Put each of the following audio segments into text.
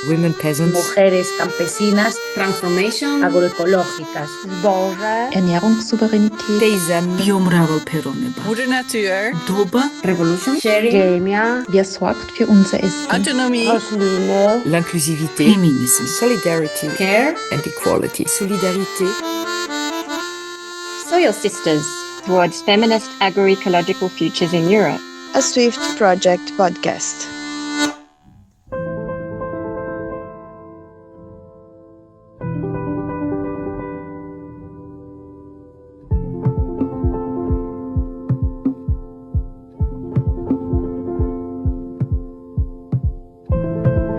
women peasants, mujeres campesinas, transformation, agroecológicas, Ernährungssouveränität, paysanne, biomravelperoneба, Mutter Natur, Doba, revolution, sharing, Gemia, wer sorgt für unser Essen, autonomie, Roselyne, l'inclusivité, feminism. solidarity care, and equality. Solidarité. Soil Sisters towards feminist agroecological futures in Europe. A Swift Project podcast.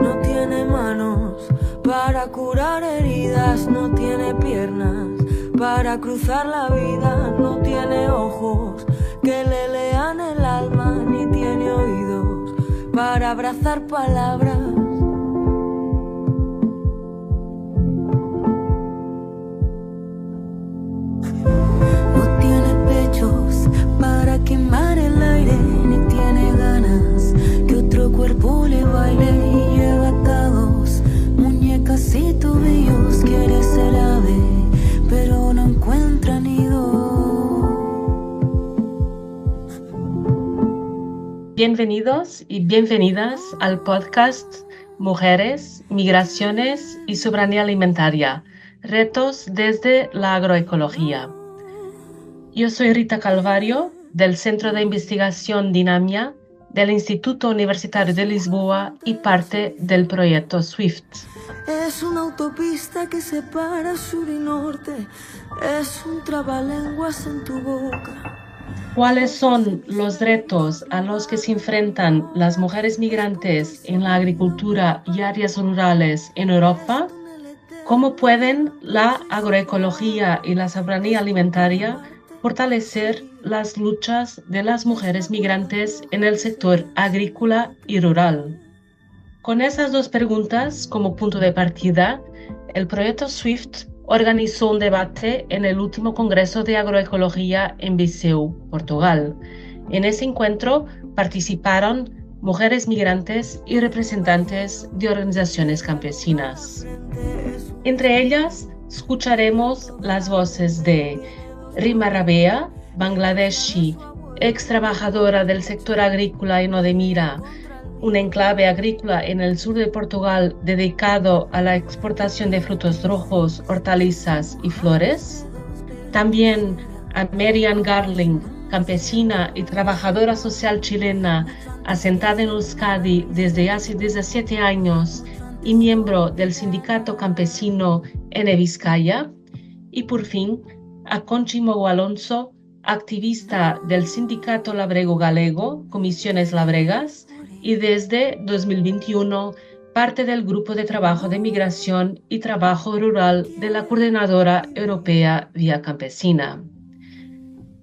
No tiene manos para curar heridas, no tiene piernas para cruzar la vida, no tiene ojos que le lean el alma, ni tiene oídos para abrazar palabras. No tiene pechos para quemar el aire, ni tiene ganas que otro cuerpo le baile, y lleva atados muñecas y tobillos, quiere ser ave pero no encuentra nido. Bienvenidos y bienvenidas al podcast Mujeres, Migraciones y Soberanía Alimentaria, retos desde la agroecología. Yo soy Rita Calvario, del Centro de Investigación Dinamia, del Instituto Universitario de Lisboa y parte del proyecto SWIFT. Es una autopista que separa sur y norte, es un trabalenguas en tu boca. ¿Cuáles son los retos a los que se enfrentan las mujeres migrantes en la agricultura y áreas rurales en Europa? ¿Cómo pueden la agroecología y la soberanía alimentaria fortalecer las luchas de las mujeres migrantes en el sector agrícola y rural? Con esas dos preguntas como punto de partida, el proyecto SWIFT organizó un debate en el último Congreso de Agroecología en Viseu, Portugal. En ese encuentro participaron mujeres migrantes y representantes de organizaciones campesinas. Entre ellas, escucharemos las voces de Rima Rabea, bangladeshi, ex trabajadora del sector agrícola en Odemira, un enclave agrícola en el sur de Portugal dedicado a la exportación de frutos rojos, hortalizas y flores. También a Marian Garling, campesina y trabajadora social chilena asentada en Euskadi desde hace 17 años y miembro del sindicato campesino Ene Vizcaya. Y por fin a Conchi Mogo Alonso, activista del sindicato labrego galego, Comisiones Labregas, y desde 2021 parte del Grupo de Trabajo de Migración y Trabajo Rural de la Coordinadora Europea Vía Campesina.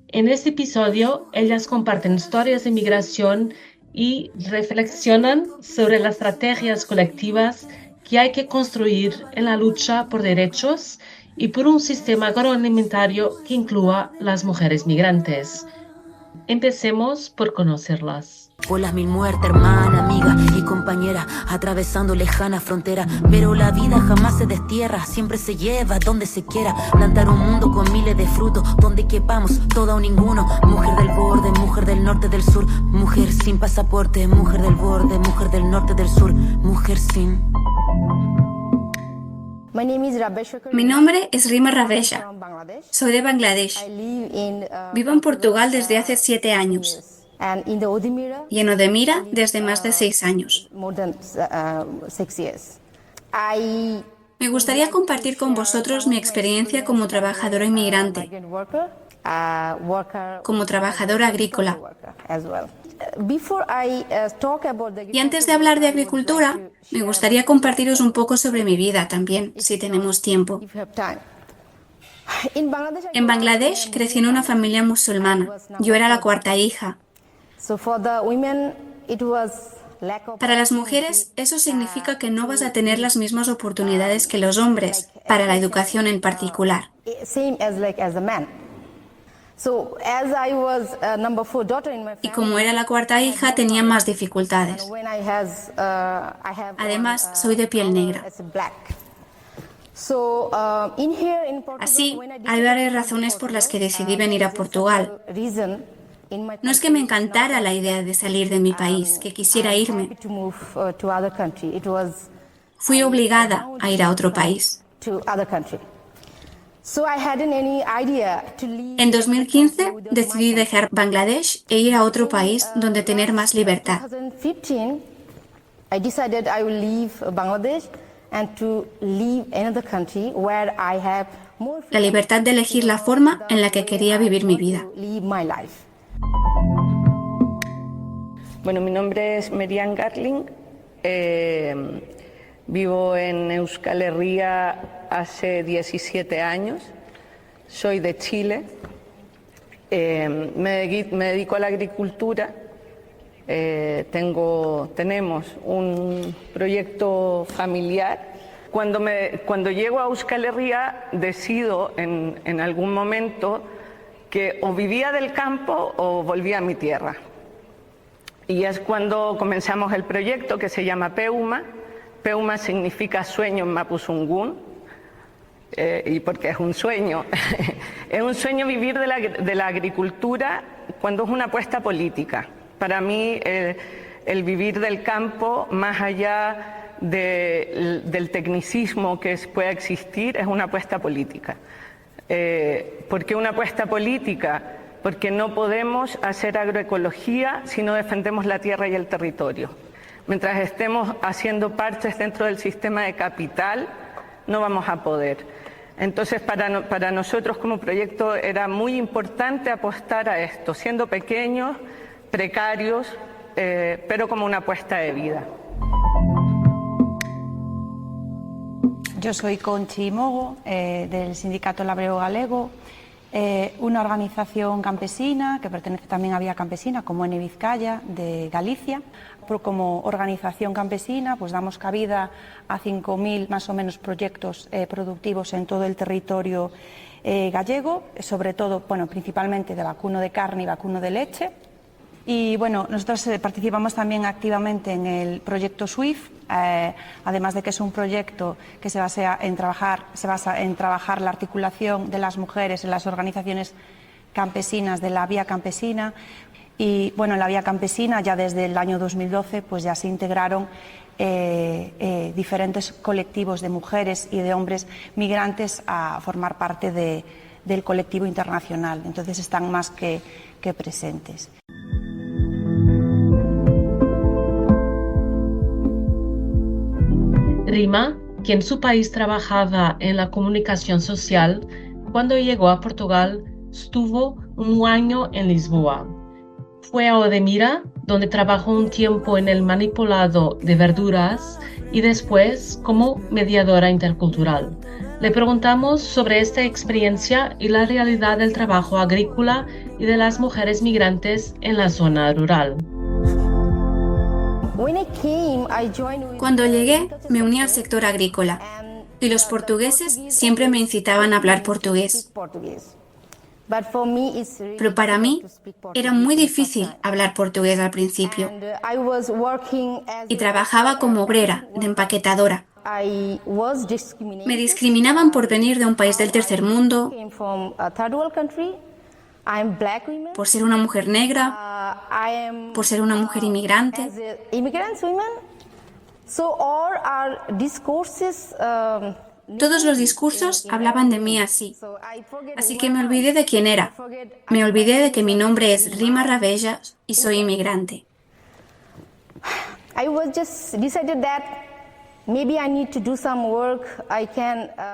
En este episodio, ellas comparten historias de migración y reflexionan sobre las estrategias colectivas que hay que construir en la lucha por derechos y por un sistema agroalimentario que incluya las mujeres migrantes. Empecemos por conocerlas. Por las mil muertes, hermana, amiga y compañera, atravesando lejana frontera, pero la vida jamás se destierra, siempre se lleva donde se quiera, plantar un mundo con miles de frutos, donde quepamos todo o ninguno, mujer del borde, mujer del norte, del sur, mujer sin pasaporte, mujer del borde, mujer del norte, del sur, mujer sin... Mi nombre es Rima Rabesha. Soy de Bangladesh. Vivo en Portugal desde hace 7 años y en Odemira desde más de 6 años. Me gustaría compartir con vosotros mi experiencia como trabajadora inmigrante, como trabajadora agrícola. Y antes de hablar de agricultura, me gustaría compartiros un poco sobre mi vida también, si tenemos tiempo. En Bangladesh crecí en una familia musulmana. Yo era la cuarta hija. Para las mujeres, eso significa que no vas a tener las mismas oportunidades que los hombres, para la educación en particular. Y como era la cuarta hija, tenía más dificultades. Además, soy de piel negra. Así, hay varias razones por las que decidí venir a Portugal. No es que me encantara la idea de salir de mi país, que quisiera irme. Fui obligada a ir a otro país. En 2015 decidí dejar Bangladesh e ir a otro país donde tener más libertad. La libertad de elegir la forma en la que quería vivir mi vida. Bueno, mi nombre es Merian Garling. Vivo en Euskal Herria hace 17 años. Soy de Chile. Me dedico a la agricultura. Tenemos un proyecto familiar. Cuando llego a Euskal Herria decido en algún momento que o vivía del campo o volvía a mi tierra. Y es cuando comenzamos el proyecto que se llama Peuma. Peuma significa sueño en mapuzungún, y porque es un sueño. Es un sueño vivir de la agricultura cuando es una apuesta política. Para mí, el vivir del campo, más allá del tecnicismo que pueda existir, es una apuesta política. ¿Por qué una apuesta política? Porque no podemos hacer agroecología si no defendemos la tierra y el territorio. Mientras estemos haciendo parches dentro del sistema de capital, no vamos a poder. Entonces, para nosotros como proyecto era muy importante apostar a esto, siendo pequeños, precarios, pero como una apuesta de vida. Yo soy Conchi Mogo, del Sindicato Labrego Galego, una organización campesina que pertenece también a Vía Campesina, como en Vizcaya, de Galicia. Como organización campesina, pues damos cabida a 5.000 más o menos proyectos productivos en todo el territorio gallego, sobre todo, bueno, principalmente de vacuno de carne y vacuno de leche. Y bueno, nosotros participamos también activamente en el proyecto SWIFT, además de que es un proyecto que se basa en trabajar la articulación de las mujeres en las organizaciones campesinas de la Vía Campesina. Y bueno, en la Vía Campesina ya desde el año 2012 pues ya se integraron diferentes colectivos de mujeres y de hombres migrantes a formar parte del colectivo internacional. Entonces están más que presentes. Rima, que en su país trabajaba en la comunicación social, cuando llegó a Portugal estuvo un año en Lisboa. Fue a Odemira, donde trabajó un tiempo en el manipulado de verduras y después como mediadora intercultural. Le preguntamos sobre esta experiencia y la realidad del trabajo agrícola y de las mujeres migrantes en la zona rural. Cuando llegué, me uní al sector agrícola y los portugueses siempre me incitaban a hablar portugués. Pero para mí era muy difícil hablar portugués al principio y trabajaba como obrera de empaquetadora. Me discriminaban por venir de un país del tercer mundo, por ser una mujer negra, por ser una mujer inmigrante. Todos los discursos hablaban de mí así. Así que me olvidé de quién era. Me olvidé de que mi nombre es Rima Raveja y soy inmigrante.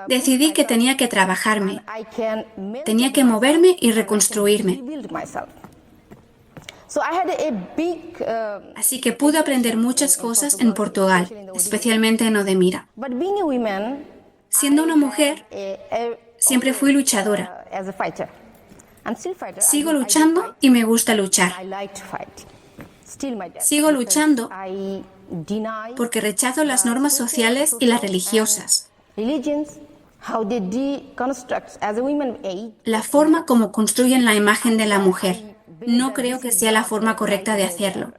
Decidí que tenía que trabajarme, tenía que moverme y reconstruirme. Así que pude aprender muchas cosas en Portugal, especialmente en Odemira. Siendo una mujer, siempre fui luchadora. Sigo luchando y me gusta luchar. Sigo luchando porque rechazo las normas sociales y las religiosas. La forma como construyen la imagen de la mujer. No creo que sea la forma correcta de hacerlo.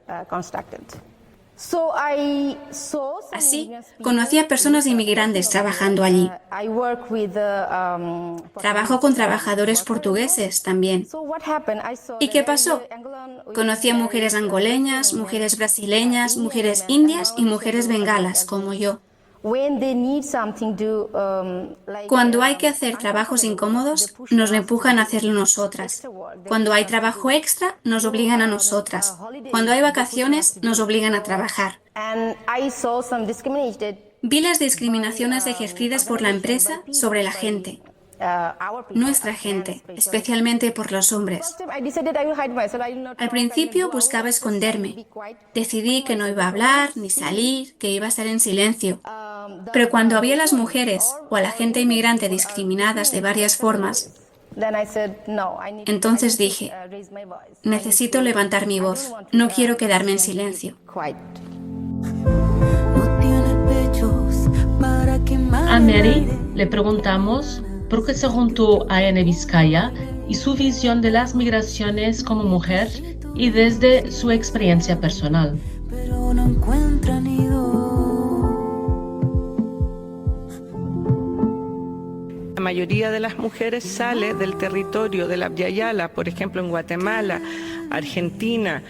Así, conocí a personas inmigrantes trabajando allí. Trabajo con trabajadores portugueses también. ¿Y qué pasó? Conocí a mujeres angoleñas, mujeres brasileñas, mujeres indias y mujeres bengalas, como yo. Cuando hay que hacer trabajos incómodos, nos empujan a hacerlo nosotras. Cuando hay trabajo extra, nos obligan a nosotras. Cuando hay vacaciones, nos obligan a trabajar. Vi las discriminaciones ejercidas por la empresa sobre la gente. Nuestra gente, especialmente por los hombres. Al principio buscaba esconderme. Decidí que no iba a hablar ni salir, que iba a estar en silencio. Pero cuando había a las mujeres o a la gente inmigrante discriminadas de varias formas, entonces dije, necesito levantar mi voz, no quiero quedarme en silencio. A Mary le preguntamos por qué se juntó a N. Vizcaya y su visión de las migraciones como mujer y desde su experiencia personal. Pero no encuentra nido. La mayoría de las mujeres sale del territorio de la Via Yala, por ejemplo en Guatemala, Argentina,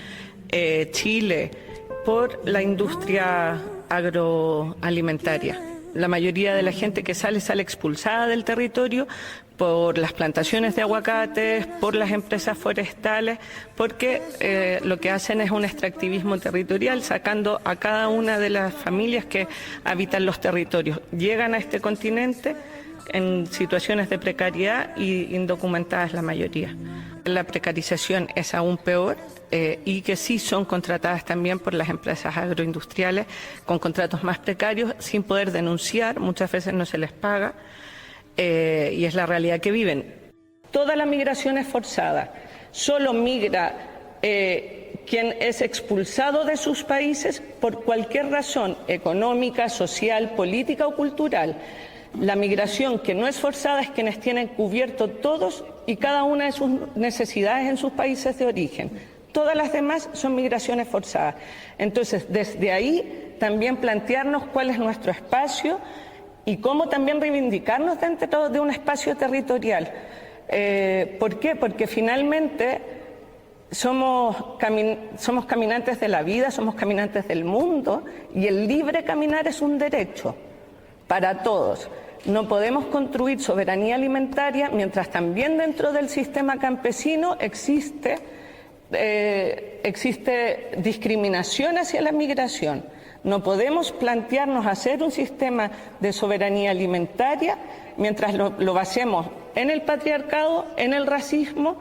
Chile, por la industria agroalimentaria. La mayoría de la gente que sale expulsada del territorio por las plantaciones de aguacates, por las empresas forestales, porque lo que hacen es un extractivismo territorial, sacando a cada una de las familias que habitan los territorios. Llegan a este continente en situaciones de precariedad y indocumentadas la mayoría. La precarización es aún peor y que sí son contratadas también por las empresas agroindustriales con contratos más precarios, sin poder denunciar, muchas veces no se les paga y es la realidad que viven. Toda la migración es forzada, solo migra quien es expulsado de sus países por cualquier razón económica, social, política o cultural. La migración que no es forzada es quienes tienen cubierto todos y cada una de sus necesidades en sus países de origen. Todas las demás son migraciones forzadas. Entonces, desde ahí también plantearnos cuál es nuestro espacio y cómo también reivindicarnos dentro de un espacio territorial. ¿Por qué? Porque finalmente somos caminantes de la vida, somos caminantes del mundo y el libre caminar es un derecho para todos. No podemos construir soberanía alimentaria mientras también dentro del sistema campesino existe discriminación hacia la migración. No podemos plantearnos hacer un sistema de soberanía alimentaria mientras lo basemos en el patriarcado, en el racismo.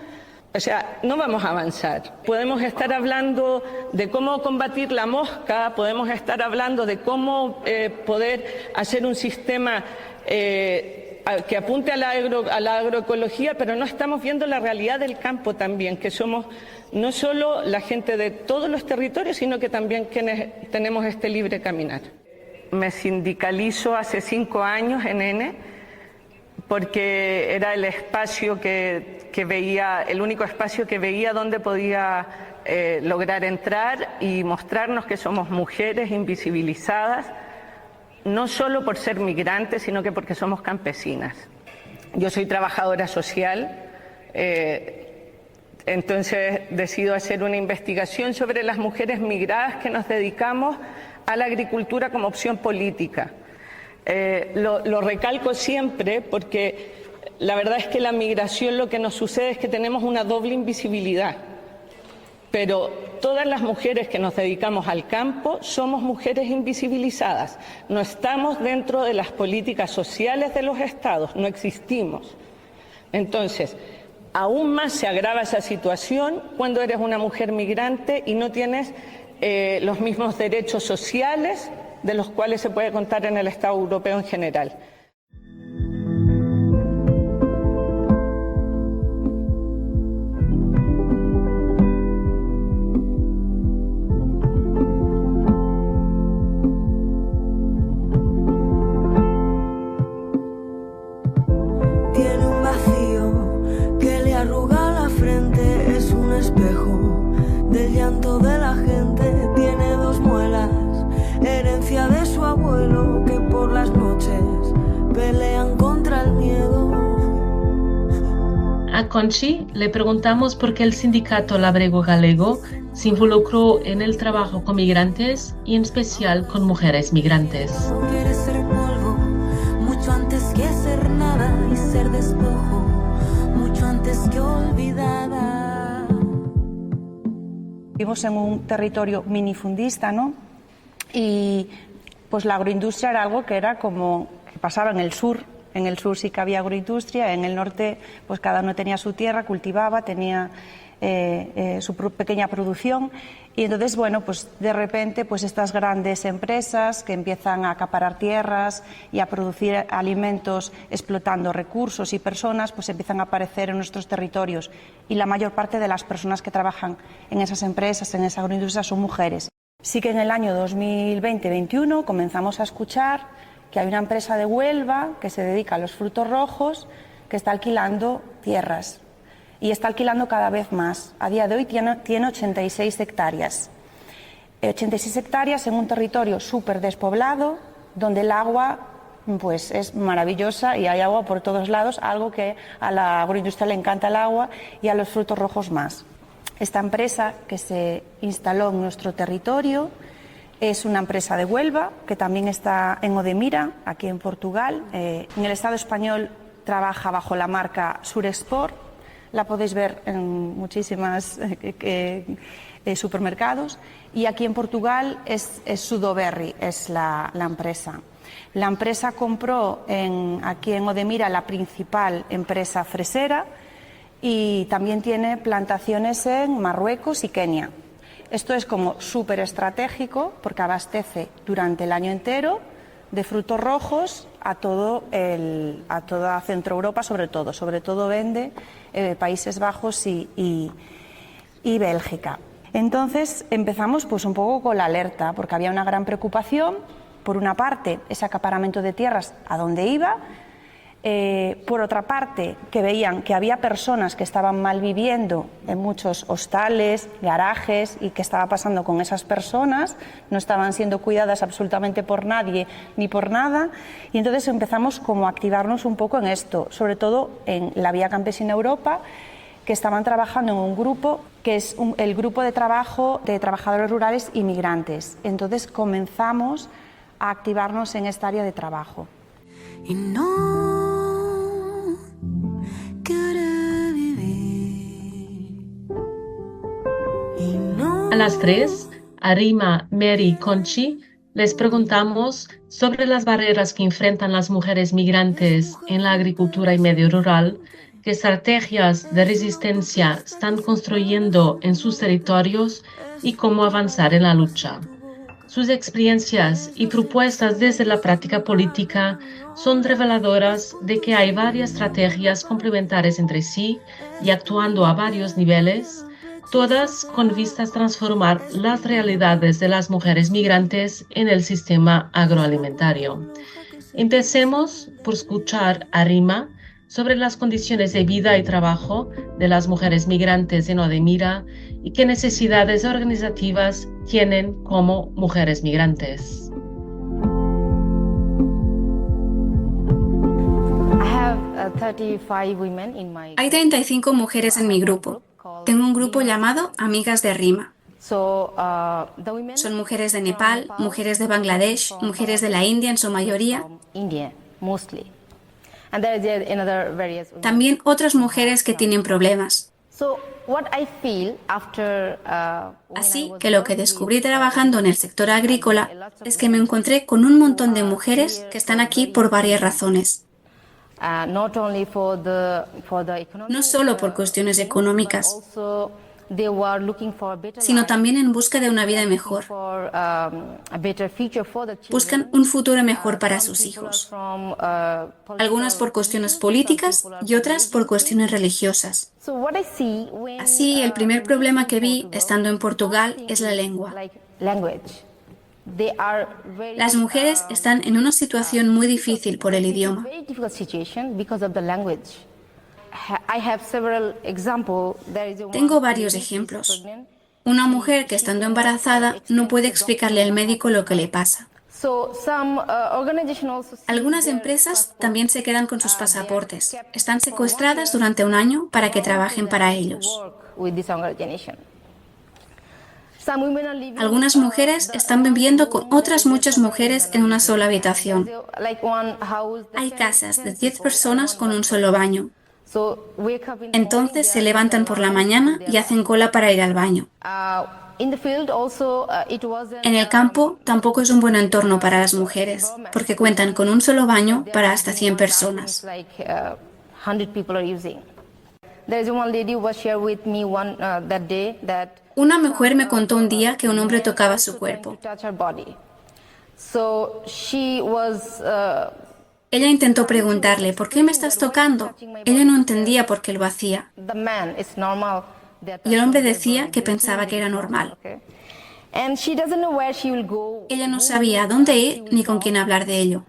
O sea, no vamos a avanzar. Podemos estar hablando de cómo combatir la mosca, podemos estar hablando de cómo poder hacer un sistema que apunte a la agroecología, pero no estamos viendo la realidad del campo también, que somos no solo la gente de todos los territorios, sino que también quienes tenemos este libre caminar. Me sindicalizo hace 5 años en N, porque era el espacio que veía, el único espacio que veía donde podía lograr entrar y mostrarnos que somos mujeres invisibilizadas, no solo por ser migrantes, sino que porque somos campesinas. Yo soy trabajadora social, entonces decido hacer una investigación sobre las mujeres migradas que nos dedicamos a la agricultura como opción política. Lo recalco siempre porque la verdad es que la migración lo que nos sucede es que tenemos una doble invisibilidad, pero todas las mujeres que nos dedicamos al campo somos mujeres invisibilizadas, no estamos dentro de las políticas sociales de los estados, no existimos. Entonces, aún más se agrava esa situación cuando eres una mujer migrante y no tienes los mismos derechos sociales de los cuales se puede contar en el Estado europeo en general. A Conchi le preguntamos por qué el sindicato labrego galego se involucró en el trabajo con migrantes y en especial con mujeres migrantes. Quieres ser polvo, mucho antes que ser nada y ser despojo, mucho antes que olvidada. Vivimos en un territorio minifundista, ¿no? Y pues la agroindustria era algo que era como que pasaba en el sur. En el sur sí que había agroindustria, en el norte pues cada uno tenía su tierra, cultivaba, tenía su pequeña producción y entonces, bueno, pues de repente pues estas grandes empresas que empiezan a acaparar tierras y a producir alimentos explotando recursos y personas, pues empiezan a aparecer en nuestros territorios y la mayor parte de las personas que trabajan en esas empresas, en esa agroindustria, son mujeres. Sí que en el año 2020-21 comenzamos a escuchar que hay una empresa de Huelva que se dedica a los frutos rojos que está alquilando tierras y está alquilando cada vez más. A día de hoy tiene 86 hectáreas. 86 hectáreas en un territorio súper despoblado donde el agua pues es maravillosa y hay agua por todos lados, algo que a la agroindustria le encanta el agua y a los frutos rojos más. Esta empresa que se instaló en nuestro territorio es una empresa de Huelva que también está en Odemira, aquí en Portugal. En el Estado español trabaja bajo la marca Surexport. La podéis ver en muchísimos supermercados. Y aquí en Portugal es Sudoberry, es la empresa. La empresa compró aquí en Odemira la principal empresa fresera y también tiene plantaciones en Marruecos y Kenia. Esto es como súper estratégico porque abastece durante el año entero de frutos rojos a toda Centro Europa, sobre todo vende Países Bajos y Bélgica. Entonces empezamos pues un poco con la alerta porque había una gran preocupación, por una parte ese acaparamiento de tierras a dónde iba, por otra parte que veían que había personas que estaban mal viviendo en muchos hostales, garajes y qué estaba pasando con esas personas, no estaban siendo cuidadas absolutamente por nadie ni por nada y entonces empezamos como a activarnos un poco en esto, sobre todo en la Vía Campesina Europa, que estaban trabajando en un grupo que es el grupo de trabajo de trabajadores rurales y migrantes. Entonces comenzamos a activarnos en esta área de trabajo. Y no quiere vivir. Y no... A las 3, a Rima, Mary y Conchi, les preguntamos sobre las barreras que enfrentan las mujeres migrantes en la agricultura y medio rural, qué estrategias de resistencia están construyendo en sus territorios y cómo avanzar en la lucha. Sus experiencias y propuestas desde la práctica política son reveladoras de que hay varias estrategias complementarias entre sí y actuando a varios niveles, todas con vistas a transformar las realidades de las mujeres migrantes en el sistema agroalimentario. Empecemos por escuchar a Rima sobre las condiciones de vida y trabajo de las mujeres migrantes en Odemira y qué necesidades organizativas tienen como mujeres migrantes. Hay 35 mujeres en mi grupo. Tengo un grupo llamado Amigas de Rima. Son mujeres de Nepal, mujeres de Bangladesh, mujeres de la India en su mayoría. También otras mujeres que tienen problemas. Así que lo que descubrí trabajando en el sector agrícola es que me encontré con un montón de mujeres que están aquí por varias razones. No solo por cuestiones económicas, sino también en busca de una vida mejor. Buscan un futuro mejor para sus hijos. Algunas por cuestiones políticas y otras por cuestiones religiosas. Así, el primer problema que vi estando en Portugal es la lengua. Las mujeres están en una situación muy difícil por el idioma. Tengo varios ejemplos. Una mujer que estando embarazada no puede explicarle al médico lo que le pasa. Algunas empresas también se quedan con sus pasaportes. Están secuestradas durante un año para que trabajen para ellos. Algunas mujeres están viviendo con otras muchas mujeres en una sola habitación. Hay casas de 10 personas con un solo baño. Entonces se levantan por la mañana y hacen cola para ir al baño. En el campo tampoco es un buen entorno para las mujeres, porque cuentan con un solo baño para hasta 100 personas. Una mujer me contó un día que un hombre tocaba su cuerpo. Ella intentó preguntarle, ¿por qué me estás tocando? Ella no entendía por qué lo hacía. Y el hombre decía que pensaba que era normal. Ella no sabía a dónde ir ni con quién hablar de ello.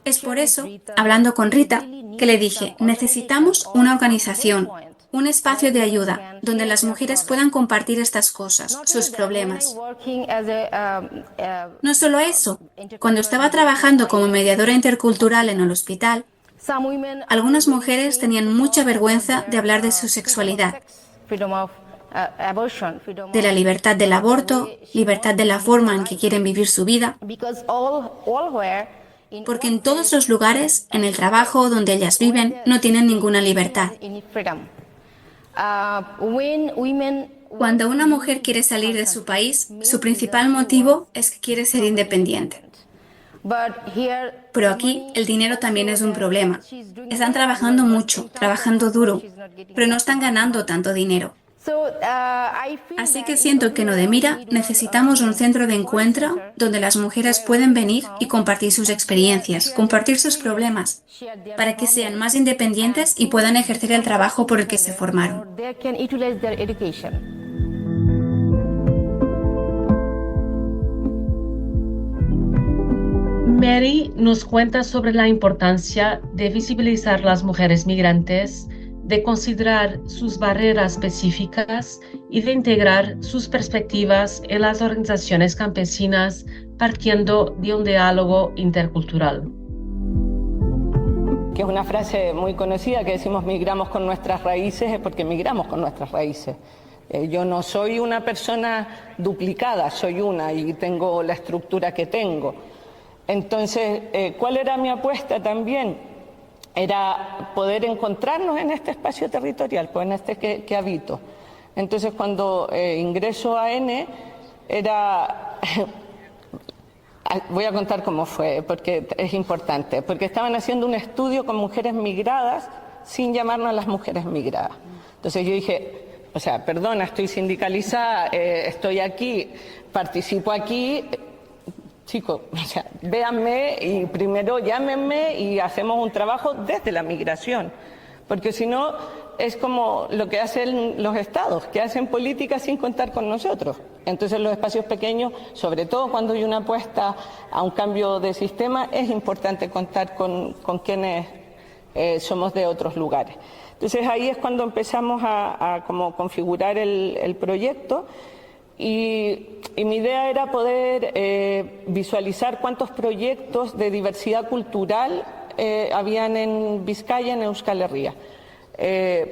Es por eso, hablando con Rita, que le dije, necesitamos una organización, un espacio de ayuda, donde las mujeres puedan compartir estas cosas, sus problemas. No solo eso, cuando estaba trabajando como mediadora intercultural en el hospital, algunas mujeres tenían mucha vergüenza de hablar de su sexualidad, de la libertad del aborto, libertad de la forma en que quieren vivir su vida, porque en todos los lugares, en el trabajo donde ellas viven, no tienen ninguna libertad. Cuando una mujer quiere salir de su país, su principal motivo es que quiere ser independiente. Pero aquí el dinero también es un problema. Están trabajando mucho, trabajando duro, pero no están ganando tanto dinero. Así que siento que en Odemira necesitamos un centro de encuentro donde las mujeres pueden venir y compartir sus experiencias, compartir sus problemas, para que sean más independientes y puedan ejercer el trabajo por el que se formaron. Mary nos cuenta sobre la importancia de visibilizar las mujeres migrantes, de considerar sus barreras específicas y de integrar sus perspectivas en las organizaciones campesinas partiendo de un diálogo intercultural. Que es una frase muy conocida que decimos migramos con nuestras raíces, es porque migramos con nuestras raíces. Yo no soy una persona duplicada, soy una y tengo la estructura que tengo. Entonces, ¿cuál era mi apuesta también? Era poder encontrarnos en este espacio territorial, pues en este que habito. Entonces, cuando ingreso a N, era... Voy a contar cómo fue, porque es importante. Porque estaban haciendo un estudio con mujeres migradas sin llamarnos a las mujeres migradas. Entonces yo dije, o sea, perdona, estoy sindicalizada, estoy aquí, participo aquí... Chicos, o sea, véanme y primero llámenme y hacemos un trabajo desde la migración. Porque si no, es como lo que hacen los estados, que hacen política sin contar con nosotros. Entonces los espacios pequeños, sobre todo cuando hay una apuesta a un cambio de sistema, es importante contar con quienes somos de otros lugares. Entonces ahí es cuando empezamos a como configurar el proyecto. Y mi idea era poder visualizar cuántos proyectos de diversidad cultural habían en Vizcaya, en Euskal Herria.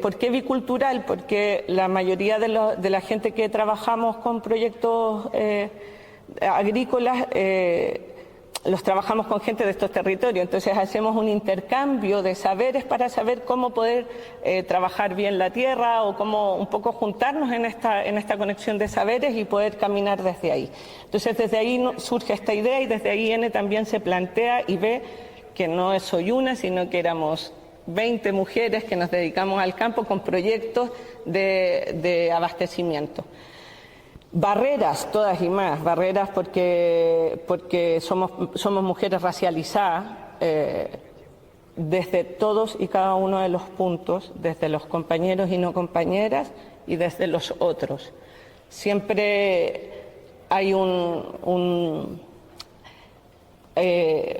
¿Por qué bicultural? Porque la mayoría de la gente que trabajamos con proyectos agrícolas los trabajamos con gente de estos territorios, entonces hacemos un intercambio de saberes para saber cómo poder trabajar bien la tierra o cómo un poco juntarnos en esta conexión de saberes y poder caminar desde ahí. Entonces desde ahí surge esta idea y desde ahí N también se plantea y ve que no soy una, sino que éramos 20 mujeres que nos dedicamos al campo con proyectos de abastecimiento. Barreras, todas y más, barreras porque somos mujeres racializadas desde todos y cada uno de los puntos, desde los compañeros y no compañeras y desde los otros. Siempre hay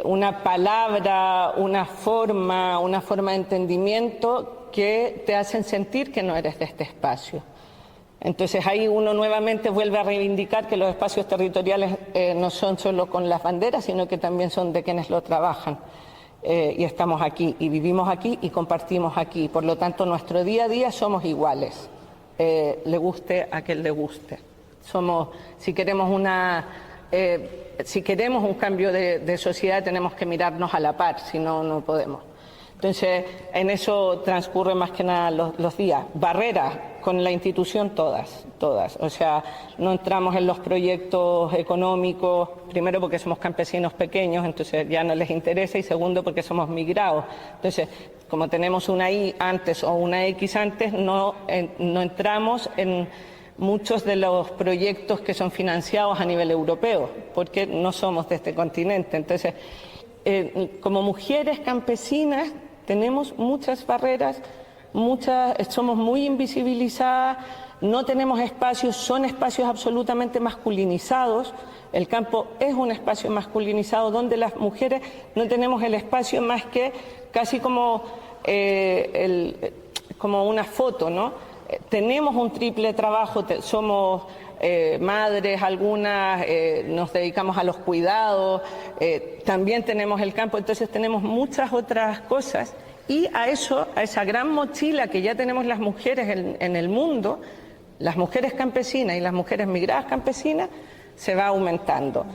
una palabra, una forma de entendimiento que te hacen sentir que no eres de este espacio. Entonces ahí uno nuevamente vuelve a reivindicar que los espacios territoriales no son solo con las banderas, sino que también son de quienes lo trabajan. Y estamos aquí, y vivimos aquí, y compartimos aquí. Por lo tanto, nuestro día a día somos iguales, le guste a quien le guste. Si queremos un cambio de sociedad, tenemos que mirarnos a la par, si no, no podemos. Entonces, en eso transcurren más que nada los días. Barreras con la institución todas. O sea, no entramos en los proyectos económicos, primero porque somos campesinos pequeños, entonces ya no les interesa, y segundo porque somos migrados. Entonces, como tenemos una I antes o una X antes, no entramos en muchos de los proyectos que son financiados a nivel europeo, porque no somos de este continente. Entonces, como mujeres campesinas tenemos muchas barreras, somos muy invisibilizadas, no tenemos espacios, son espacios absolutamente masculinizados. El campo es un espacio masculinizado donde las mujeres no tenemos el espacio más que casi como una foto, ¿no? Tenemos un triple trabajo, somos madres, algunas nos dedicamos a los cuidados, también tenemos el campo, entonces tenemos muchas otras cosas, y a esa gran mochila que ya tenemos las mujeres en el mundo, las mujeres campesinas y las mujeres migradas campesinas, se va aumentando.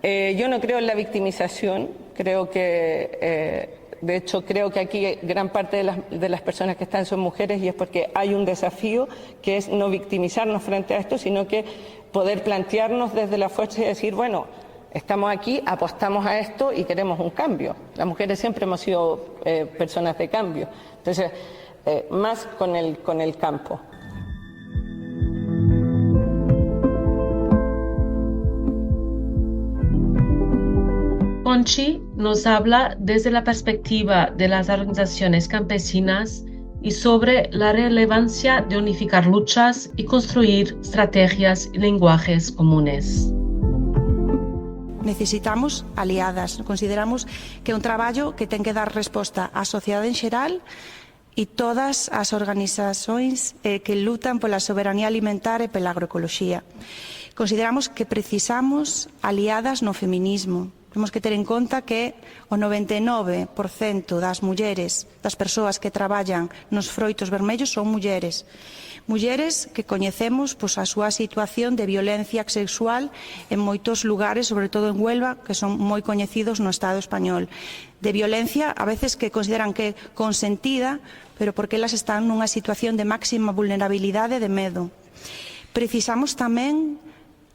Yo no creo en la victimización, creo que de hecho, creo que aquí gran parte de las personas que están son mujeres, y es porque hay un desafío que es no victimizarnos frente a esto, sino que poder plantearnos desde la fuerza y decir, bueno, estamos aquí, apostamos a esto y queremos un cambio. Las mujeres siempre hemos sido personas de cambio. Entonces, más con el campo. Conchi nos habla desde la perspectiva de las organizaciones campesinas y sobre la relevancia de unificar luchas y construir estrategias y lenguajes comunes. Necesitamos aliadas. Consideramos que é un traballo que ten que dar resposta á sociedade en xeral e todas as organizacións que lutan pola soberanía alimentar e pela agroecoloxía. Consideramos que precisamos aliadas no feminismo. Temos que ter en conta que o 99% das mulleres, das persoas que traballan nos froitos vermellos son mulleres. Mulleres que coñecemos a súa situación de violencia sexual en moitos lugares, sobre todo en Huelva, que son moi coñecidos no Estado español. De violencia, a veces que consideran que consentida, pero porque elas están nunha situación de máxima vulnerabilidade e de medo. Precisamos tamén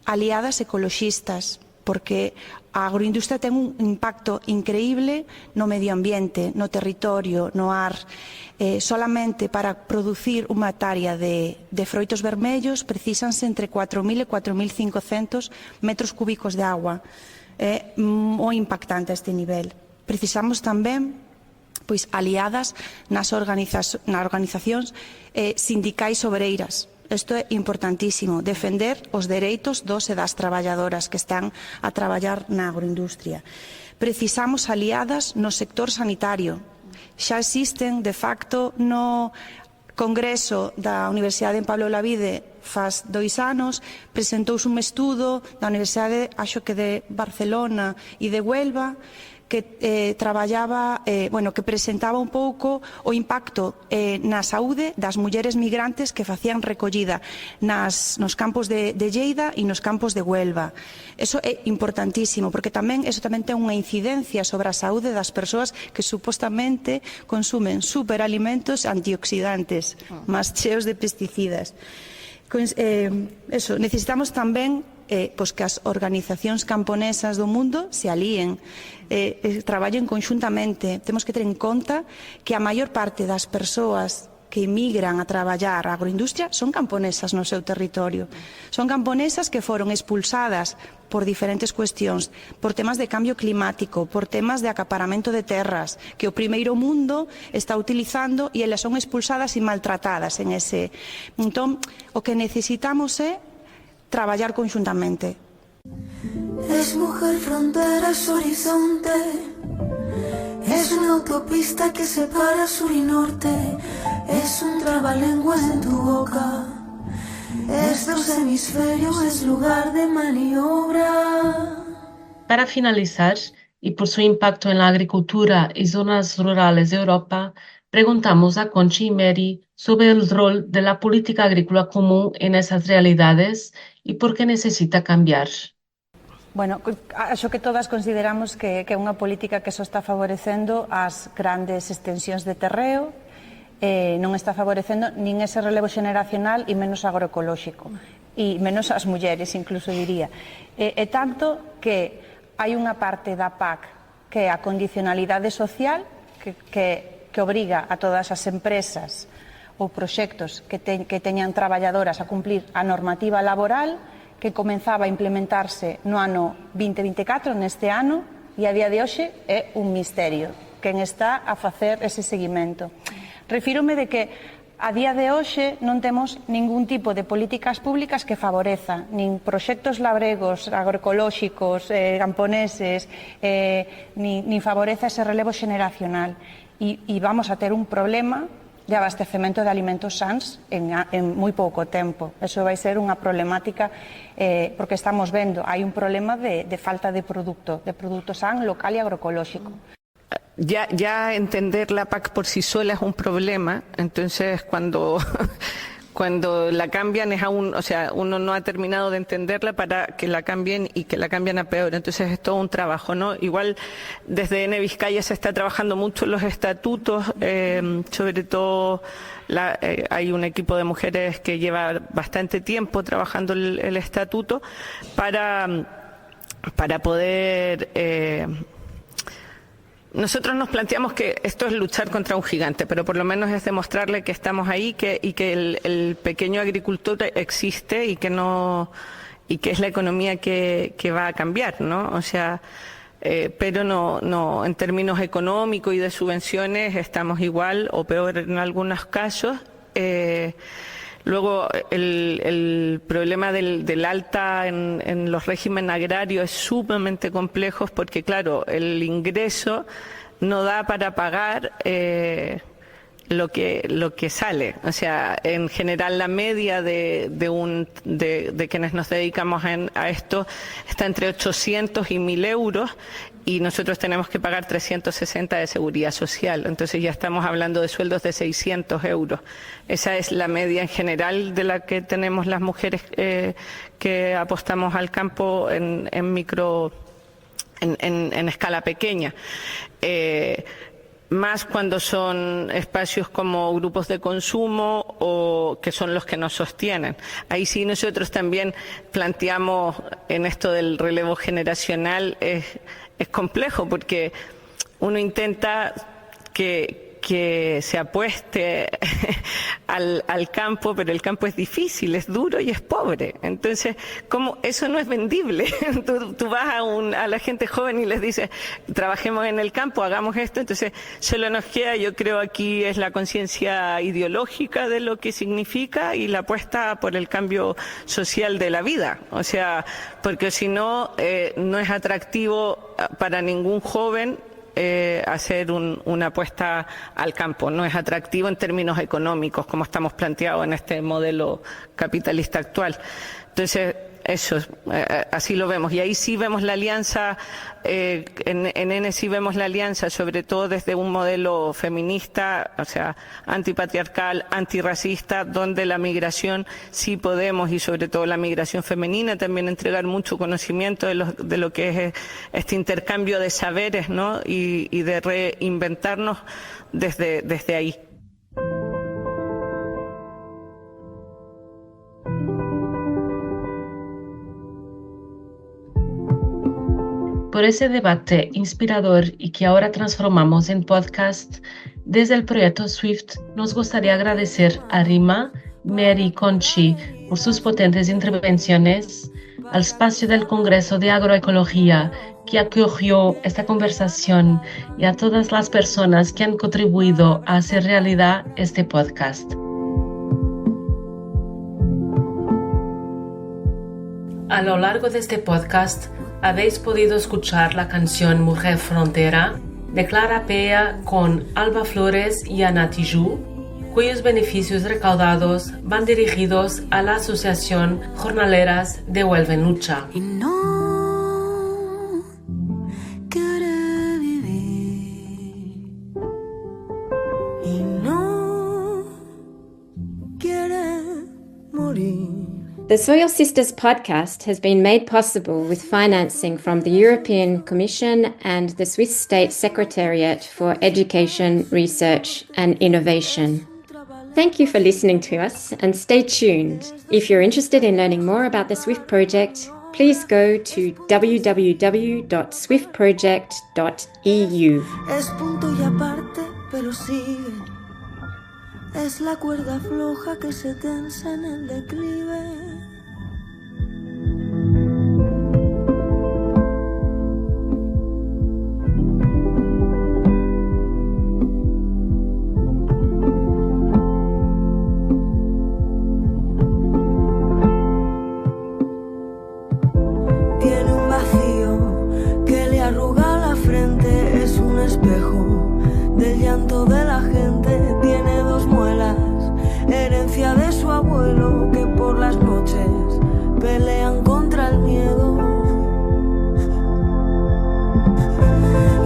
aliadas ecoloxistas, porque a agroindustria ten un impacto increíble no medio ambiente, no territorio, no ar. Solamente para producir unha hectárea de froitos vermellos precisanse entre 4.000 e 4.500 metros cúbicos de agua. É moi impactante a este nivel. Precisamos tamén aliadas nas organizacións sindicais obreiras. Isto é importantísimo, defender os dereitos dos e das traballadoras que están a traballar na agroindustria. Precisamos aliadas no sector sanitario. Xa existen, de facto, no Congreso da Universidade en Pablo Olavide faz 2 anos, presentouse un estudo da Universidade, acho que de Barcelona e de Huelva, que traballaba, que presentaba un pouco o impacto na saúde das mulleres migrantes que facían recollida nos campos de Lleida e nos campos de Huelva. Eso é importantísimo, porque eso tamén ten unha incidencia sobre a saúde das persoas que supostamente consumen superalimentos antioxidantes, máis cheos de pesticidas. Necesitamos tamén que as organizacións camponesas do mundo se alíen, traballen conxuntamente. Temos que ter en conta que a maior parte das persoas que emigran a traballar a agroindustria son camponesas no seu territorio. Son camponesas que foron expulsadas por diferentes cuestións, por temas de cambio climático, por temas de acaparamento de terras, que o primeiro mundo está utilizando e elas son expulsadas e maltratadas en ese. Entón, o que necesitamos é traballar conxuntamente. Es mujer, frontera, es horizonte. Es una autopista que separa sur y norte. Es un trabalengua en tu boca. Estos hemisferios es lugar de maniobra. Para finalizar, y por su impacto en la agricultura y zonas rurales de Europa, preguntamos a Conchi y Mary sobre el rol de la política agrícola común en esas realidades y por qué necesita cambiar. Bueno, acho que todas consideramos que é unha política que só está favorecendo as grandes extensións de terreo, non está favorecendo nin ese relevo xeneracional e menos agroecolóxico, e menos as mulleres, incluso diría. E tanto que hai unha parte da PAC que é a condicionalidade social que obriga a todas as empresas ou proxectos que teñan traballadoras a cumplir a normativa laboral que comenzaba a implementarse no ano 2024, neste ano, e a día de hoxe é un misterio quen está a facer ese seguimento. Refírome de que a día de hoxe non temos ningún tipo de políticas públicas que favoreza nin proxectos labregos, agroecolóxicos, camponeses, nin favoreza ese relevo xeneracional. E vamos a ter un problema de abastecemento de alimentos sans en moi pouco tempo. Eso vai ser unha problemática porque estamos vendo, hai un problema de falta de produto san, local e agroecolóxico. Ya entender la PAC por sí sola es un problema, entonces cuando la cambian es aún, o sea, uno no ha terminado de entenderla para que la cambien y que la cambian a peor, entonces es todo un trabajo, ¿no? Igual desde Ene Vizcaya se está trabajando mucho en los estatutos, sobre todo hay un equipo de mujeres que lleva bastante tiempo trabajando el estatuto para poder... Nosotros nos planteamos que esto es luchar contra un gigante, pero por lo menos es demostrarle que estamos ahí y que el pequeño agricultor existe y que es la economía que va a cambiar, ¿no? O sea, pero no en términos económicos y de subvenciones estamos igual o peor en algunos casos. Luego, el problema del alta en los regímenes agrarios es sumamente complejo porque, claro, el ingreso no da para pagar lo que sale. O sea, en general la media de quienes nos dedicamos a esto está entre 800 y 1.000 euros. Y nosotros tenemos que pagar 360 de seguridad social, entonces ya estamos hablando de sueldos de 600 euros. Esa es la media en general de la que tenemos las mujeres que apostamos al campo en escala pequeña. Más cuando son espacios como grupos de consumo o que son los que nos sostienen. Ahí sí nosotros también planteamos en esto del relevo generacional, es complejo porque uno intenta que se apueste al campo, pero el campo es difícil, es duro y es pobre. Entonces, ¿cómo? Eso no es vendible. Tú vas a la gente joven y les dices, trabajemos en el campo, hagamos esto. Entonces, solo nos queda, yo creo aquí es la conciencia ideológica de lo que significa y la apuesta por el cambio social de la vida. O sea, porque si no, no es atractivo para ningún joven hacer una apuesta al campo. No es atractivo en términos económicos, como estamos planteados en este modelo capitalista actual. Entonces, eso, así lo vemos. Y ahí sí vemos la alianza, en Ene sí vemos la alianza, sobre todo desde un modelo feminista, o sea, antipatriarcal, antirracista, donde la migración sí podemos, y sobre todo la migración femenina, también entregar mucho conocimiento de lo que es este intercambio de saberes, ¿no? Y de reinventarnos desde ahí. Por ese debate inspirador y que ahora transformamos en podcast, desde el proyecto SWIFT nos gustaría agradecer a Rima, Mary y Conchi por sus potentes intervenciones, al espacio del Congreso de Agroecología que acogió esta conversación y a todas las personas que han contribuido a hacer realidad este podcast. A lo largo de este podcast habéis podido escuchar la canción Mujer Frontera de Clara Pea con Alba Flores y Ana Tijoux, cuyos beneficios recaudados van dirigidos a la Asociación Jornaleras de Huelva en Lucha. The Soil Sisters podcast has been made possible with financing from the European Commission and the Swiss State Secretariat for Education, Research and Innovation. Thank you for listening to us and stay tuned. If you're interested in learning more about the SWIFT project, please go to www.swiftproject.eu. Es punto y aparte, pero sigue. Es la cuerda floja que se tensa en el declive. Tiene un vacío que le arruga la frente, es un espejo del llanto de la gente. Tiene dos muelas, herencia de su abuelo, que por las noches pelean contra el miedo.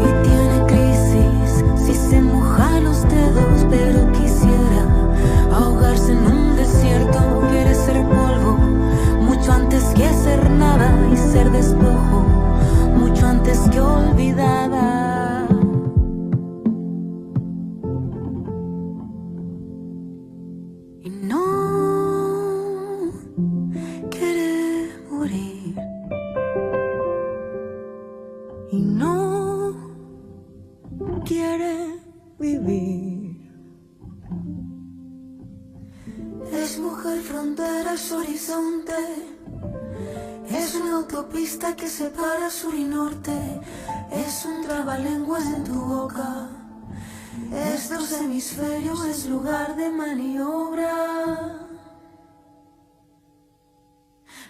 Y tiene crisis si se moja los dedos, pero quisiera ahogarse en un desierto. Quiere ser polvo mucho antes que ser nada y ser despojo mucho antes que olvidada. Y no quiere morir. Y no quiere vivir. Es mujer, frontera, es horizonte. Es una autopista que separa sur y norte. Es un trabalenguas en tu boca. Es dos hemisferios, es lugar de maniobra.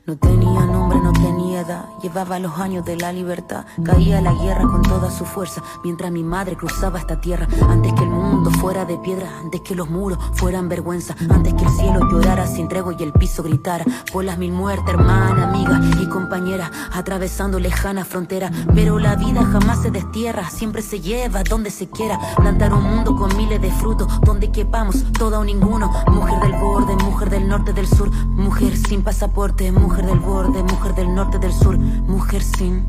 No tenía nombre, no tenía edad. Llevaba los años de la libertad. Caía la guerra con toda su fuerza mientras mi madre cruzaba esta tierra. Antes que el mundo fuera de piedra, antes que los muros fueran vergüenza, antes que el cielo llorara sin tregua y el piso gritara por las mil muertes, hermana, amiga y compañera, atravesando lejanas fronteras. Pero la vida jamás se destierra, siempre se lleva donde se quiera. Plantar un mundo con miles de frutos, donde quepamos toda o ninguno. Mujer del borde, mujer del norte, del sur. Mujer sin pasaporte, mujer del borde, mujer del norte, del sur. Mujer sin